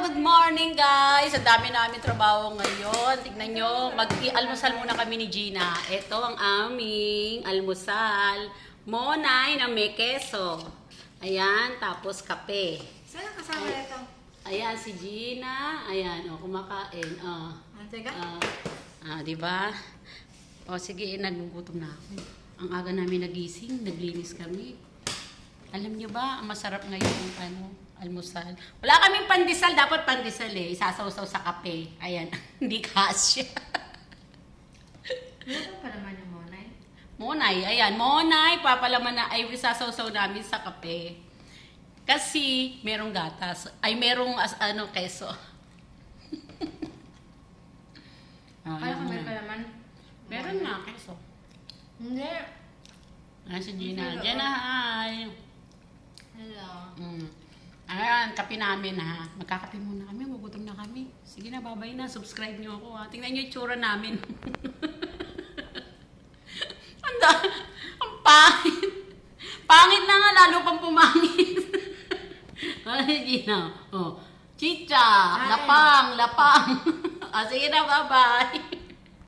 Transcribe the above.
good morning guys! Ang dami namin trabaho ngayon. Tignan nyo, mag-almusal muna kami ni Gina. Ito ang aming almusal. Monay na may keso. Ayan, tapos kape. Saan ang kasama ito? Ayan, si Gina. Ayan, kumakain. Teka. Diba? O, sige, nagugutom na ako. Ang aga namin nagising, naglinis kami. Alam nyo ba, ang masarap ngayon almusal. Wala kaming pandesal, dapat pandesal eh. Isasaw-saw sa kape. Ayan, hindi kasya. Ano pa naman yung monay? Monay, ayan, monay, papalaman na ay isasaw-saw namin sa kape. Kasi merong gatas. Ay, merong keso. Kala ka meron pa naman? Meron nga, keso. Hindi. Ayan si Gina. Gina, hi! Hello. Ayan, kape namin ha. Magkakape muna kami, magutom na kami. Sige na, babay na. Subscribe nyo ako ha. Tingnan nyo yung tsura namin. Ang pangit. Pangit na nga, lalo pang pumangit. Ay, Gina. Oh. Chicha, lapang. Sige na, bye-bye.